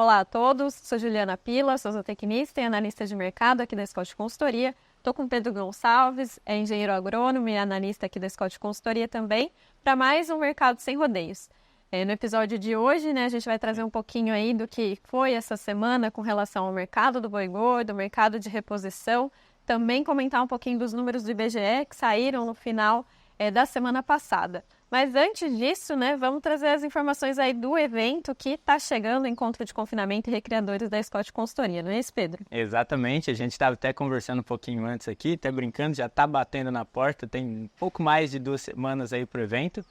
Olá a todos, sou Juliana Pila, sou zootecnista e analista de mercado aqui da Scott Consultoria. Estou com o Pedro Gonçalves, é engenheiro agrônomo e analista aqui da Scott Consultoria também, para mais um Mercado Sem Rodeios. No episódio de hoje, a gente vai trazer um pouquinho aí do que foi essa semana com relação ao mercado do boi gordo, mercado de reposição, também comentar um pouquinho dos números do IBGE que saíram no final da semana passada. Mas antes disso, vamos trazer as informações aí do evento que está chegando, o Encontro de Confinamento e Recreadores da Scott Consultoria, não é isso, Pedro? Exatamente, a gente estava até conversando um pouquinho antes aqui, até brincando, já está batendo na porta, tem um pouco mais de 2 semanas aí para o evento.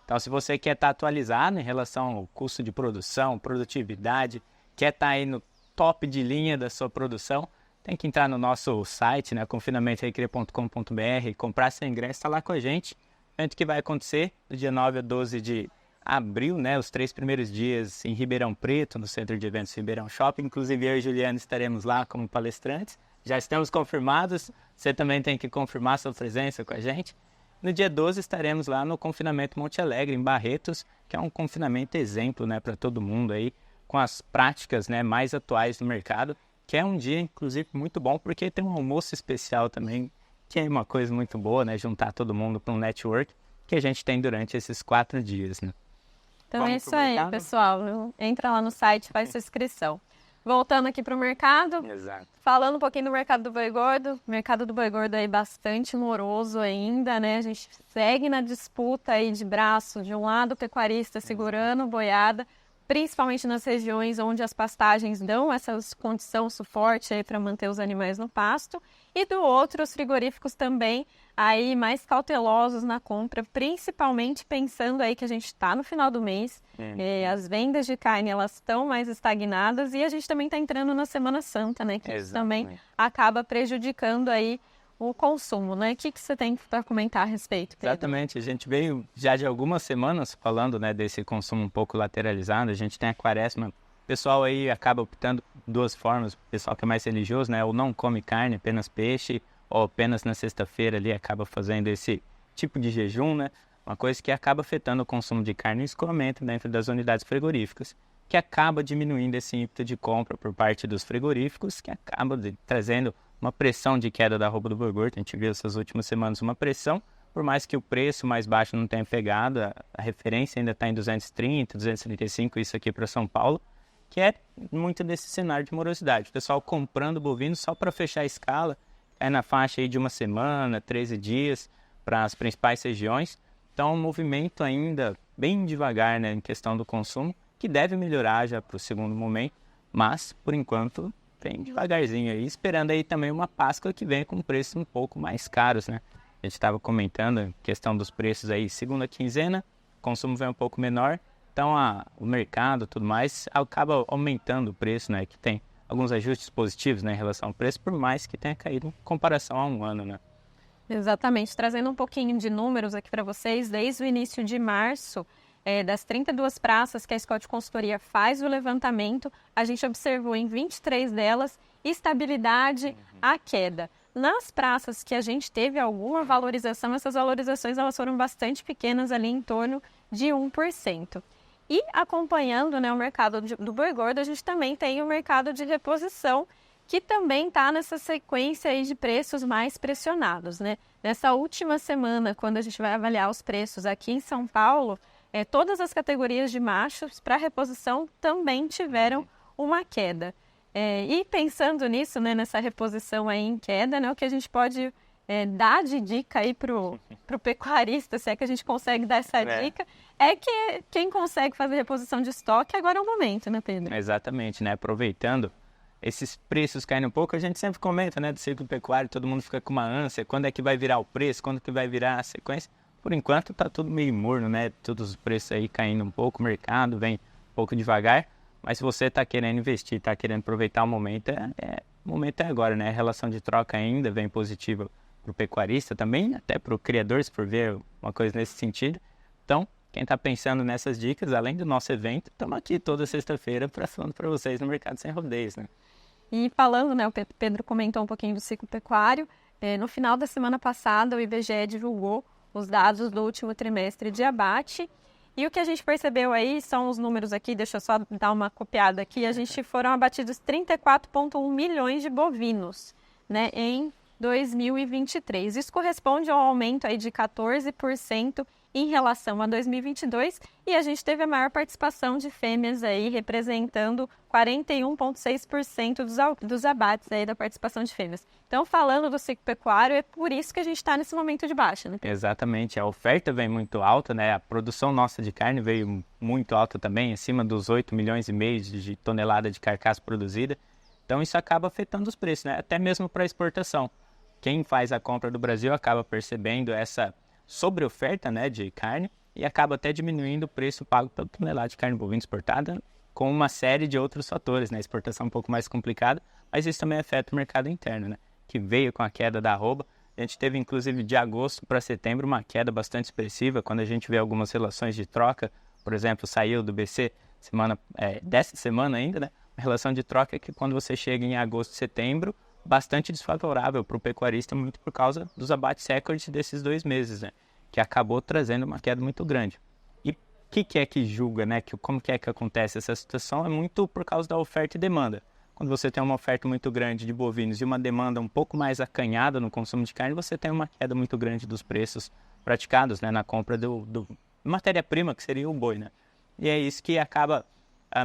Então, se você quer estar atualizado em relação ao custo de produção, produtividade, quer estar aí no top de linha da sua produção, tem que entrar no nosso site, confinamentorecria.com.br, comprar seu ingresso, está lá com a gente. Evento que vai acontecer do dia 9 a 12 de abril, os 3 primeiros dias em Ribeirão Preto, no Centro de Eventos Ribeirão Shopping. Inclusive, eu e Juliana estaremos lá como palestrantes. Já estamos confirmados, você também tem que confirmar sua presença com a gente. No dia 12 estaremos lá no Confinamento Monte Alegre, em Barretos, que é um confinamento exemplo para todo mundo aí, com as práticas mais atuais do mercado, que é um dia, inclusive, muito bom, porque tem um almoço especial também, que é uma coisa muito boa, juntar todo mundo para um network que a gente tem durante esses 4 dias. Então é isso aí, pessoal. Entra lá no site, faz sua inscrição. Voltando aqui para o mercado, Exato. Falando um pouquinho do mercado do boi gordo, o mercado do boi gordo aí bastante moroso ainda, A gente segue na disputa aí de braço, de um lado o pecuarista segurando boiada, principalmente nas regiões onde as pastagens dão essa condição, suporte aí para manter os animais no pasto, e do outro os frigoríficos também aí mais cautelosos na compra, principalmente pensando aí que a gente está no final do mês, as vendas de carne elas estão mais estagnadas e a gente também está entrando na Semana Santa, que isso também acaba prejudicando aí o consumo, O que você tem para comentar a respeito, Pedro? Exatamente, a gente veio já de algumas semanas falando desse consumo um pouco lateralizado, a gente tem a quaresma, o pessoal aí acaba optando 2 formas, o pessoal que é mais religioso, ou não come carne, apenas peixe, ou apenas na sexta-feira ali acaba fazendo esse tipo de jejum, uma coisa que acaba afetando o consumo de carne e escoamento dentro das unidades frigoríficas, que acaba diminuindo esse ímpeto de compra por parte dos frigoríficos, que acaba trazendo uma pressão de queda da arroba do boi gordo. A gente viu essas últimas semanas uma pressão, por mais que o preço mais baixo não tenha pegado, a referência ainda está em 230, 235, isso aqui para São Paulo, que é muito desse cenário de morosidade. O pessoal comprando bovino só para fechar a escala, é na faixa aí de 1 semana, 13 dias para as principais regiões. Então, um movimento ainda bem devagar em questão do consumo, que deve melhorar já para o segundo momento, mas, por enquanto, bem devagarzinho aí, esperando aí também uma Páscoa que venha com preços um pouco mais caros, A gente estava comentando a questão dos preços aí, segunda quinzena, o consumo vem um pouco menor, então o mercado e tudo mais acaba aumentando o preço, que tem alguns ajustes positivos em relação ao preço, por mais que tenha caído em comparação a um ano, Exatamente, trazendo um pouquinho de números aqui para vocês, desde o início de março, das 32 praças que a Scott Consultoria faz o levantamento, a gente observou em 23 delas estabilidade à queda. Nas praças que a gente teve alguma valorização, essas valorizações elas foram bastante pequenas, ali em torno de 1%. E acompanhando o mercado do boi gordo, a gente também tem o mercado de reposição, que também está nessa sequência aí de preços mais pressionados, Nessa última semana, quando a gente vai avaliar os preços aqui em São Paulo, todas as categorias de machos para reposição também tiveram uma queda. E pensando nisso, nessa reposição aí em queda, o que a gente pode dar de dica aí pro pecuarista, se é que a gente consegue dar essa dica, é que quem consegue fazer reposição de estoque, agora é o momento, Pedro? Exatamente, aproveitando esses preços caindo um pouco, a gente sempre comenta, do ciclo pecuário, todo mundo fica com uma ânsia, quando é que vai virar o preço, quando que vai virar a sequência. Por enquanto tá tudo meio morno, todos os preços aí caindo um pouco, o mercado vem um pouco devagar, mas se você está querendo investir, está querendo aproveitar o momento, o momento é agora, A relação de troca ainda vem positiva para o pecuarista também, até para o criador, se for ver uma coisa nesse sentido. Então, quem está pensando nessas dicas, além do nosso evento, estamos aqui toda sexta-feira falando para vocês no Mercado Sem Rodeios, E falando, o Pedro comentou um pouquinho do ciclo pecuário, no final da semana passada o IBGE divulgou os dados do último trimestre de abate E o que a gente percebeu aí são os números aqui, deixa eu só dar uma copiada aqui, a gente foram abatidos 34,1 milhões de bovinos, né, em 2023. Isso corresponde a um aumento aí de 14% em relação a 2022 e a gente teve a maior participação de fêmeas aí, representando 41,6% dos abates aí da participação de fêmeas. Então, falando do ciclo pecuário, é por isso que a gente está nesse momento de baixa, né? Exatamente, a oferta vem muito alta, né? A produção nossa de carne veio muito alta também, acima dos 8 milhões e meio de tonelada de carcaça produzida. Então, isso acaba afetando os preços, né? Até mesmo para exportação. Quem faz a compra do Brasil acaba percebendo essa sobreoferta, né, de carne e acaba até diminuindo o preço pago pela tonelada de carne bovina exportada com uma série de outros fatores, né? A exportação é um pouco mais complicada, mas isso também afeta o mercado interno, né? Que veio com a queda da arroba. A gente teve, inclusive, de agosto para setembro, uma queda bastante expressiva. Quando a gente vê algumas relações de troca, por exemplo, saiu do BC dessa semana ainda, né? Uma relação de troca que quando você chega em agosto, setembro, bastante desfavorável para o pecuarista, muito por causa dos abates recordes desses 2 meses, né? Que acabou trazendo uma queda muito grande. E o que é que julga, né? Como que acontece essa situação? É muito por causa da oferta e demanda. Quando você tem uma oferta muito grande de bovinos e uma demanda um pouco mais acanhada no consumo de carne, você tem uma queda muito grande dos preços praticados, né? Na compra do matéria-prima, que seria o boi, né? E é isso que acaba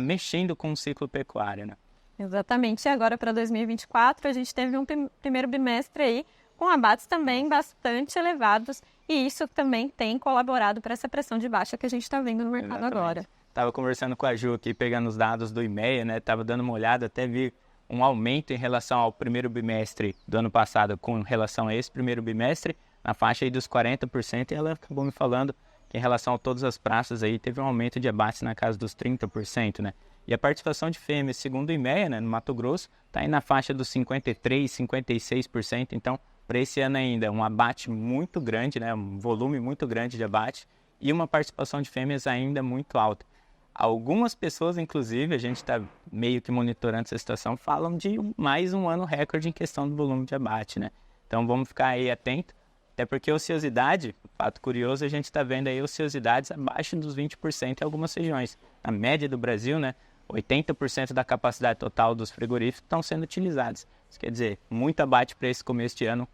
mexendo com o ciclo pecuário, né? Exatamente. E agora para 2024 a gente teve um primeiro bimestre aí com abates também bastante elevados e isso também tem colaborado para essa pressão de baixa que a gente está vendo no mercado agora. Estava conversando com a Ju aqui, pegando os dados do IMEA, né? Estava dando uma olhada, até vi um aumento em relação ao primeiro bimestre do ano passado com relação a esse primeiro bimestre, na faixa aí dos 40%, e ela acabou me falando que em relação a todas as praças aí teve um aumento de abates na casa dos 30%, né? E a participação de fêmeas, segundo o IMEA, né, no Mato Grosso, está aí na faixa dos 53%, 56%. Então, para esse ano ainda, um abate muito grande, né, um volume muito grande de abate e uma participação de fêmeas ainda muito alta. Algumas pessoas, inclusive, a gente está meio que monitorando essa situação, falam de mais um ano recorde em questão do volume de abate, né? Então, vamos ficar aí atento. Até porque a ociosidade, fato curioso, a gente está vendo aí ociosidades abaixo dos 20% em algumas regiões. A média do Brasil, né? 80% da capacidade total dos frigoríficos estão sendo utilizados. Isso quer dizer, muito abate para esse começo de ano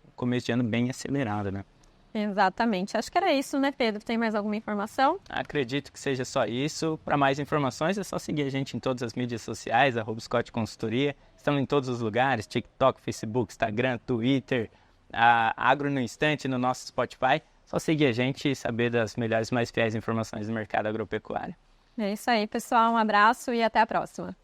bem acelerado, né? Exatamente. Acho que era isso, né, Pedro? Tem mais alguma informação? Acredito que seja só isso. Para mais informações é só seguir a gente em todas as mídias sociais, @Scott Consultoria. Estamos em todos os lugares, TikTok, Facebook, Instagram, Twitter, Agro no Instante, no nosso Spotify. Só seguir a gente e saber das melhores e mais fiéis informações do mercado agropecuário. É isso aí, pessoal. Um abraço e até a próxima.